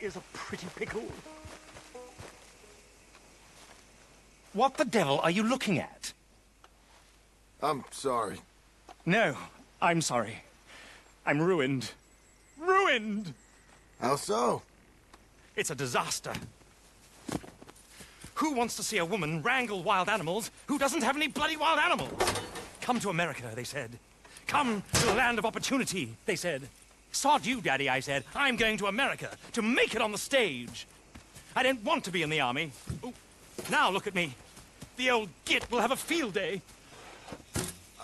is a pretty pickle. What the devil are you looking at? I'm sorry. No, I'm sorry. I'm ruined. Ruined! How so? It's a disaster. Who wants to see a woman wrangle wild animals who doesn't have any bloody wild animals? Come to America, they said. Come to the land of opportunity, they said. Sod you, Daddy, I said. I'm going to America to make it on the stage. I don't want to be in the army. Ooh, now look at me. The old git will have a field day.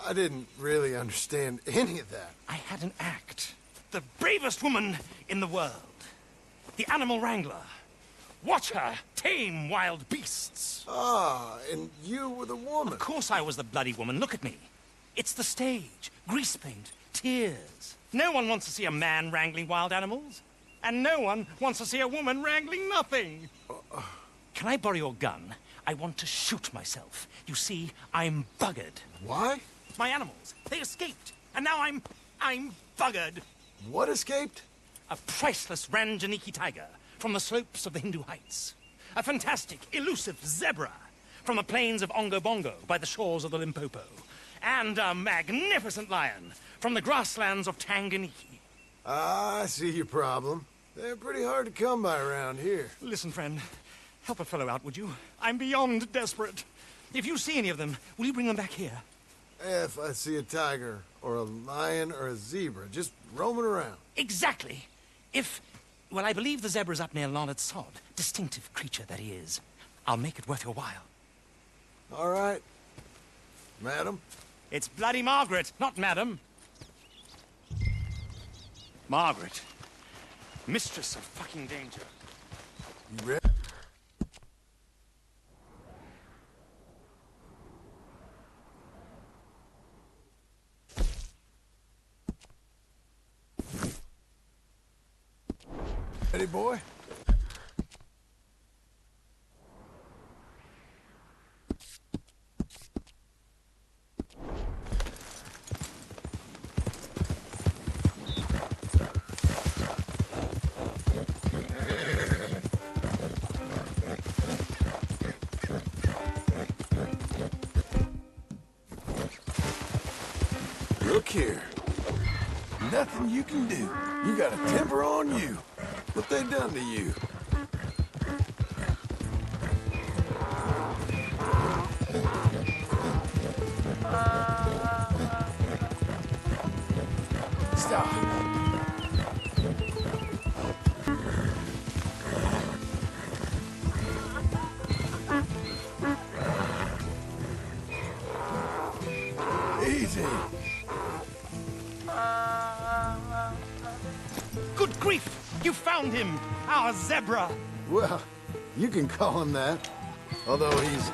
I didn't really understand any of that. I had an act. The bravest woman in the world. The animal wrangler. Watch her tame wild beasts. Ah, and you were the woman. Of course I was the bloody woman. Look at me. It's the stage. Grease paint. Tears. No one wants to see a man wrangling wild animals. And no one wants to see a woman wrangling nothing. Can I borrow your gun? I want to shoot myself. You see, I'm buggered. Why? My animals, they escaped. And now I'm buggered. What escaped? A priceless Ranjaniki tiger from the slopes of the Hindu Heights. A fantastic, elusive zebra from the plains of Ongo Bongo by the shores of the Limpopo. And a magnificent lion from the grasslands of Tanganyika. Ah, I see your problem. They're pretty hard to come by around here. Listen, friend, help a fellow out, would you? I'm beyond desperate. If you see any of them, will you bring them back here? If I see a tiger, or a lion, or a zebra, just roaming around. Exactly. Well, I believe the zebra's up near Larned Sod. Distinctive creature that he is. I'll make it worth your while. All right. Madam? It's bloody Margaret, not Madam. Margaret. Mistress of fucking danger. You ready? Ready, boy? Look here. Nothing you can do. You got a temper on you. What they done to you? Stop. Easy. Good grief! You found him! Our zebra! Well, you can call him that. Although he's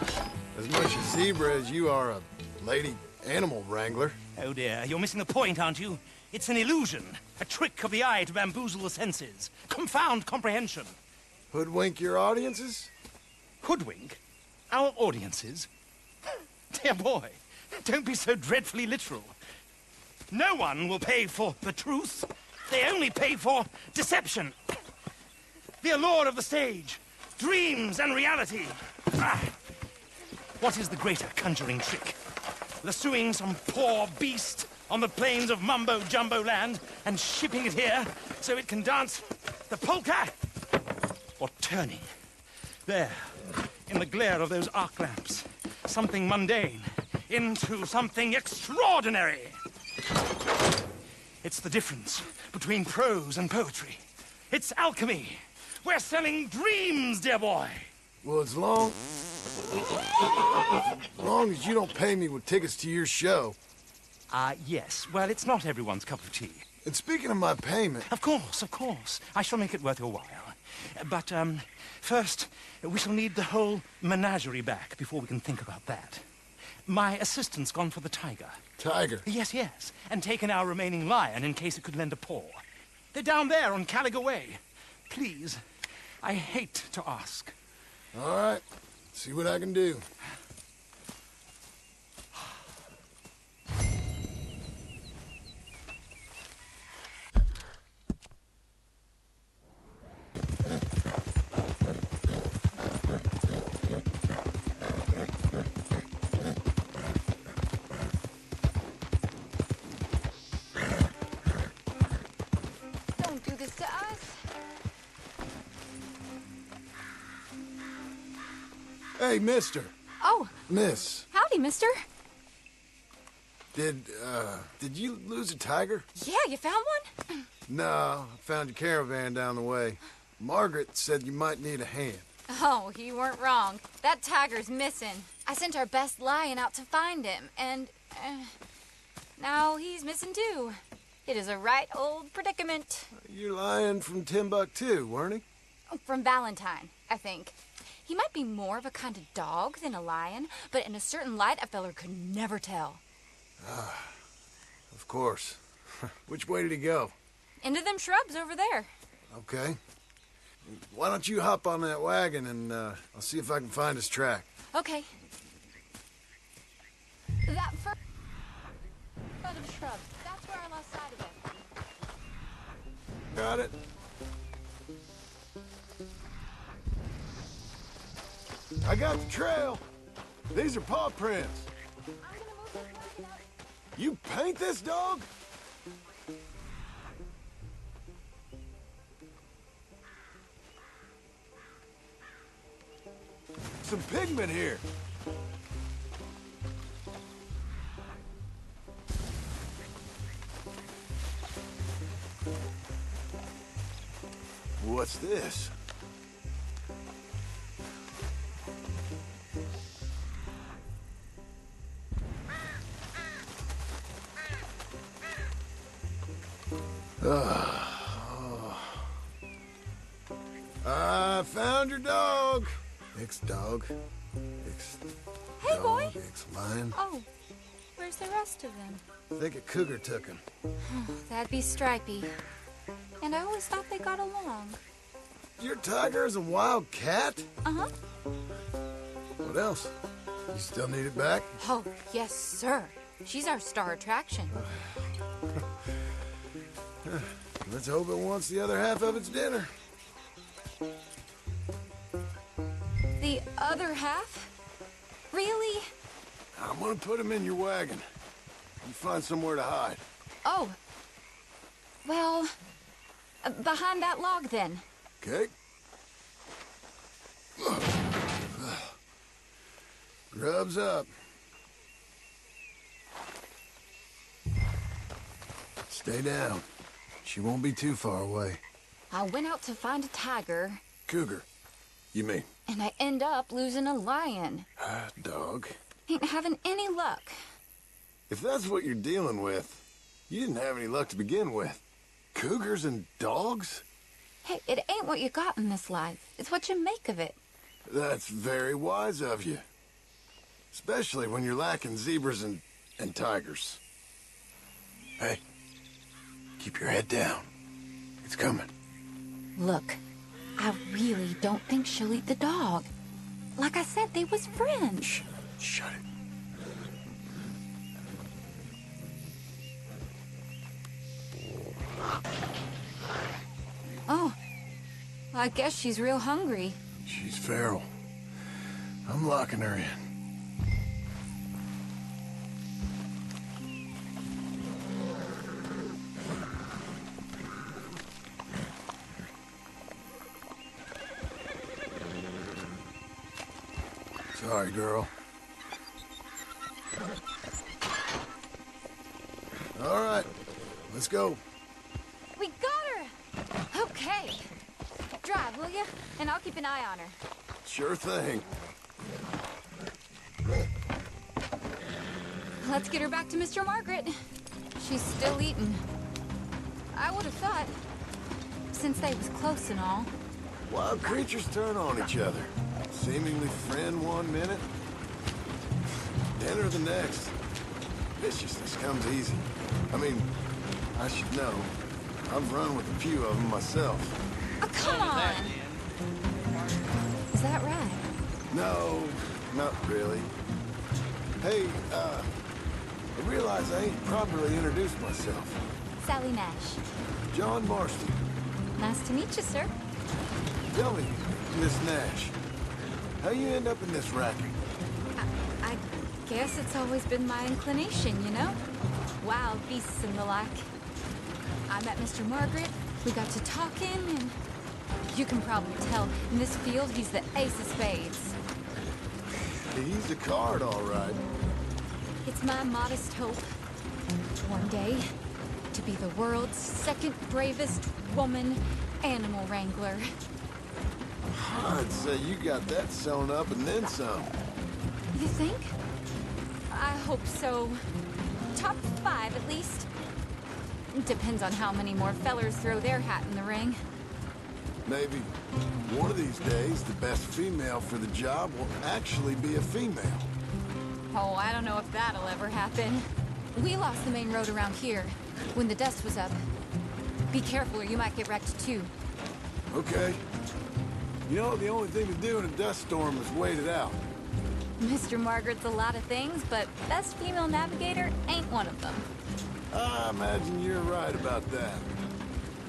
as much a zebra as you are a lady animal wrangler. Oh dear, you're missing the point, aren't you? It's an illusion. A trick of the eye to bamboozle the senses. Confound comprehension. Hoodwink your audiences? Hoodwink? Our audiences? Dear boy, don't be so dreadfully literal. No one will pay for the truth. They only pay for deception. The allure of the stage. Dreams and reality. Ah. What is the greater conjuring trick? Lassoing some poor beast on the plains of mumbo-jumbo land and shipping it here so it can dance the polka? Or turning, there, in the glare of those arc lamps, something mundane into something extraordinary? It's the difference between prose and poetry. It's alchemy. We're selling dreams, dear boy. Well, as long as you don't pay me with tickets to your show. Yes. Well, it's not everyone's cup of tea. And speaking of my payment... Of course. I shall make it worth your while. But, first, we shall need the whole menagerie back before we can think about that. My assistant's gone for the tiger. Tiger? Yes. And taken our remaining lion in case it could lend a paw. They're down there on Caliga Way. Please, I hate to ask. All right. See what I can do. Hey, mister. Oh, Miss. howdy, mister. Did you lose a tiger? Yeah, you found one? No, I found your caravan down the way. Margaret said you might need a hand. Oh, you weren't wrong. That tiger's missing. I sent our best lion out to find him, and now he's missing too. It is a right old predicament. You're lying from Timbuktu, weren't he? From Valentine, I think. He might be more of a kind of dog than a lion, but in a certain light, a feller could never tell. Of course. Which way did he go? Into them shrubs over there. Okay. Why don't you hop on that wagon and I'll see if I can find his track. Okay. That first front of the shrub, that's where I lost sight of him. Got it. I got the trail. These are paw prints. I'm gonna move this wagon up. You paint this dog? Some pigment here. What's this? I found your dog. Ex-dog. Hey, boy. Ex-lion. Oh, where's the rest of them? I think a cougar took him. That'd be Stripey. And I always thought they got along. Your tiger is a wild cat? Uh-huh. What else? You still need it back? Oh, yes, sir. She's our star attraction. Let's hope it wants the other half of its dinner. The other half? Really? I'm gonna put him in your wagon. You find somewhere to hide. Oh. Well, behind that log, then. Okay? Grub's up. Stay down. She won't be too far away. I went out to find a tiger, Cougar, you mean? and I end up losing a lion. Dog. Ain't having any luck. If that's what you're dealing with, you didn't have any luck to begin with. Cougars and dogs? Hey, it ain't what you got in this life. It's what you make of it. That's very wise of you. Especially when you're lacking zebras and tigers. Hey, keep your head down. It's coming. Look, I really don't think she'll eat the dog. Like I said, they was friends. Shut it. Oh, I guess she's real hungry. She's feral. I'm locking her in. Sorry, girl. All right, let's go. We got her! Okay. Drive, will you? And I'll keep an eye on her. Sure thing. Let's get her back to Mr. Margaret. She's still eating. I would have thought, since they was close and all. Wild creatures turn on each other. Seemingly friend one minute, dinner the next. Viciousness comes easy. I mean, I should know. I've run with a few of them myself. Oh, come on! Is that right? No, not really. Hey, I realize I ain't properly introduced myself. Sally Nash. John Marston. Nice to meet you, sir. Tell me, Miss Nash, how you end up in this racket? I guess it's always been my inclination, you know? Wild beasts and the like. I met Mr. Margaret, we got to talking, and you can probably tell, in this field, he's the ace of spades. He's a card, all right. It's my modest hope, one day, to be the world's second bravest woman animal wrangler. I'd say you got that sewn up and then some. You think? I hope so. Top 5, at least. Depends on how many more fellers throw their hat in the ring. Maybe one of these days, the best female for the job will actually be a female. Oh, I don't know if that'll ever happen. We lost the main road around here when the dust was up. Be careful or you might get wrecked too. Okay. You know, the only thing to do in a dust storm is wait it out. Mr. Margaret's a lot of things, but best female navigator ain't one of them. I imagine you're right about that.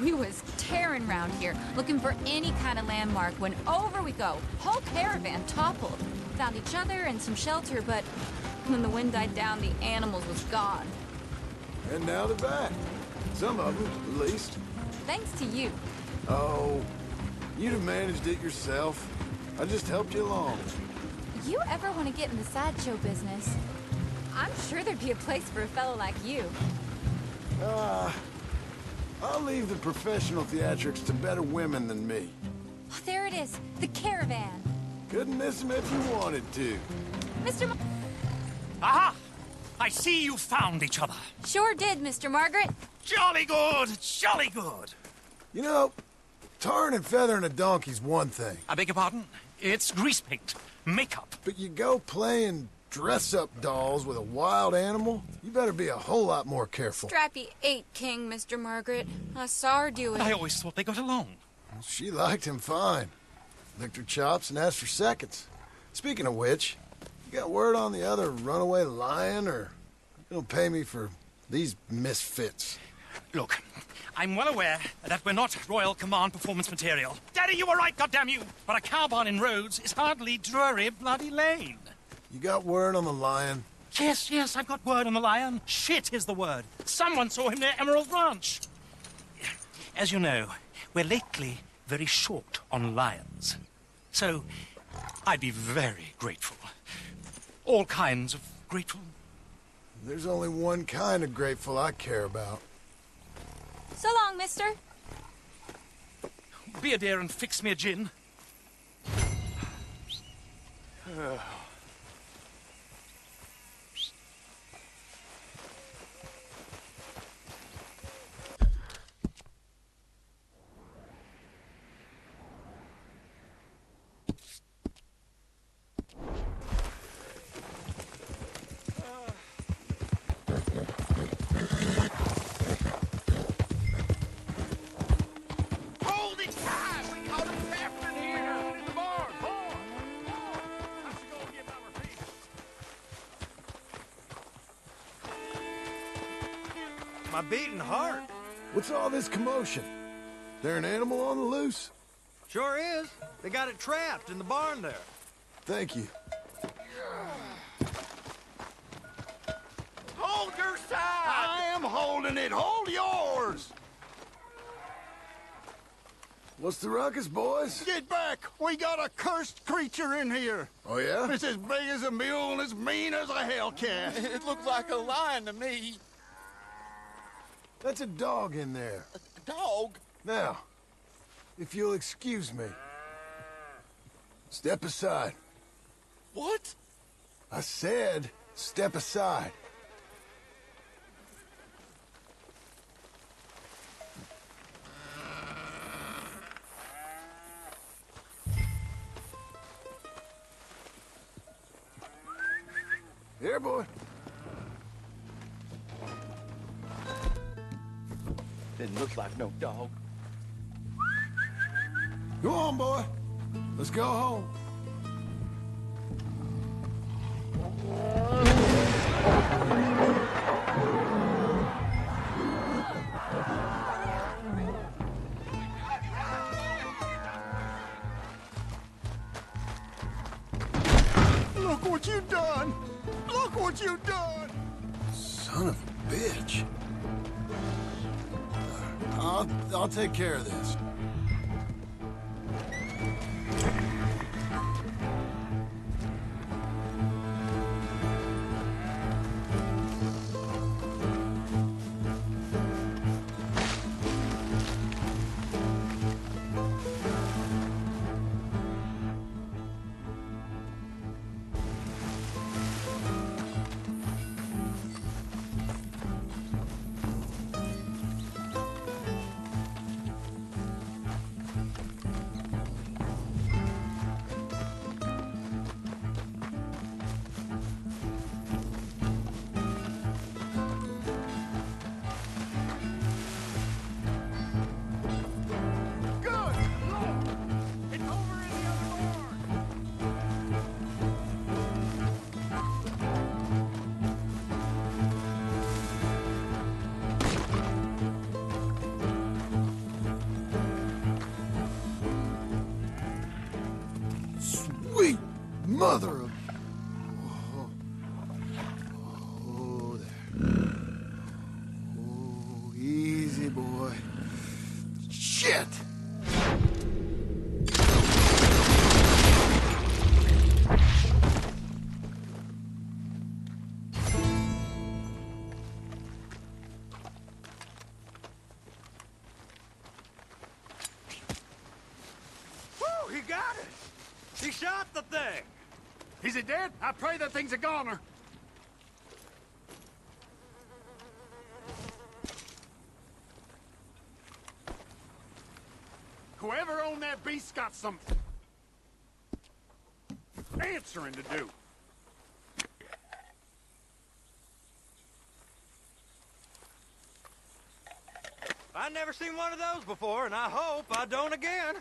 We was tearing around here, looking for any kind of landmark when over we go. Whole caravan toppled. Found each other and some shelter, but when the wind died down, the animals was gone. And now they're back. Some of them, at least. Thanks to you. Oh, you'd have managed it yourself. I just helped you along. You ever want to get in the sideshow business? I'm sure there'd be a place for a fellow like you. I'll leave the professional theatrics to better women than me. Oh, there it is, the caravan. Couldn't miss him if you wanted to. Mr. Aha! I see you found each other. Sure did, Mr. Margaret. Jolly good, jolly good. You know, tarring and feathering a donkey's one thing. I beg your pardon? It's grease paint, makeup. But you go playing dress-up dolls with a wild animal, you better be a whole lot more careful. Strappy ate King, Mr. Margaret. I saw her do it. I always thought they got along. She liked him fine. Licked her chops and asked for seconds. Speaking of which, you got word on the other runaway lion, or you don't pay me for these misfits? Look, I'm well aware that we're not Royal Command performance material. Daddy, you were right, goddamn you! But a cow barn in Rhodes is hardly Drury Bloody Lane. You got word on the lion? Yes, I've got word on the lion. Shit is the word. Someone saw him near Emerald Ranch. As you know, we're lately very short on lions. So, I'd be very grateful. All kinds of grateful. There's only one kind of grateful I care about. So long, mister. Be a dear and fix me a gin. My beating heart. What's all this commotion? There an animal on the loose? Sure is. They got it trapped in the barn there. Thank you. Hold your side! I am holding it. Hold yours! What's the ruckus, boys? Get back! We got a cursed creature in here. Oh, yeah? It's as big as a mule and as mean as a hellcat. It looks like a lion to me. That's a dog in there. A dog? Now, if you'll excuse me. Step aside. What? I said, step aside. Here, boy. Didn't look like no dog. Go on, boy. Let's go home. Look what you done! Look what you done! Son of a bitch. I'll take care of this. Mother of... Oh, there. Oh, easy, boy. Shit! Woo, he got it! He shot the thing! Is it dead? I pray that thing's a goner. Whoever owned that beast got some answering to do. I never seen one of those before, and I hope I don't again.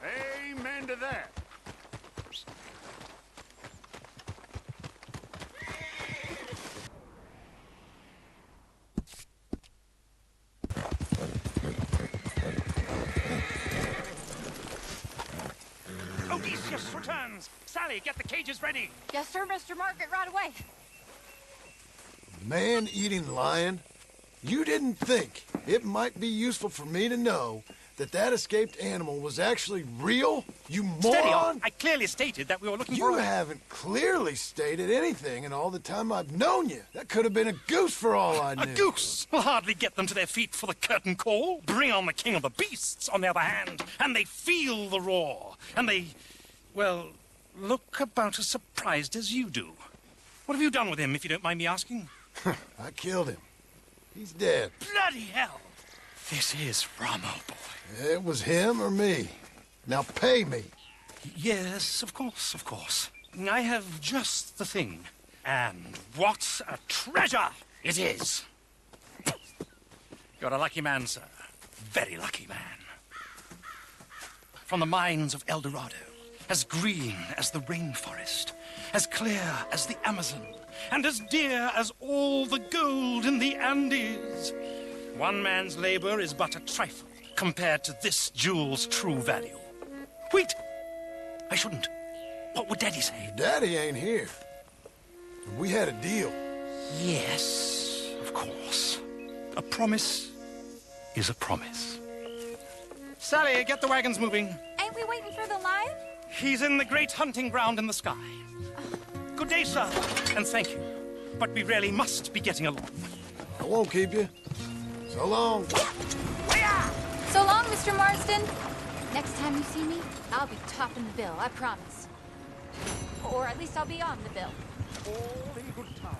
Amen to that. Odysseus returns! Sally, get the cages ready! Yes, sir, Mr. Margaret, right away. Man-eating lion? You didn't think it might be useful for me to know that that escaped animal was actually real? You moron! Steady on! I clearly stated that we were looking for You haven't clearly stated anything in all the time I've known you. That could have been a goose for all I knew. a goose will hardly get them to their feet for the curtain call. Bring on the king of the beasts, on the other hand, and they feel the roar. And they, well, look about as surprised as you do. What have you done with him, if you don't mind me asking? I killed him. He's dead. Bloody hell! This is Ramo, boy. It was him or me. Now pay me. Yes, of course, of course. I have just the thing. And what a treasure it is! You're a lucky man, sir. Very lucky man. From the mines of El Dorado, as green as the rainforest, as clear as the Amazon, and as dear as all the gold in the Andes. One man's labor is but a trifle compared to this jewel's true value. Wait! I shouldn't. What would Daddy say? Daddy ain't here. We had a deal. Yes, of course. A promise is a promise. Sally, get the wagons moving. Ain't we waiting for the lion? He's in the great hunting ground in the sky. Good day, sir, and thank you. But we really must be getting along. I won't keep you. So long. So long, Mr. Marsden. Next time you see me, I'll be topping the bill, I promise. Or at least I'll be on the bill. All in good time.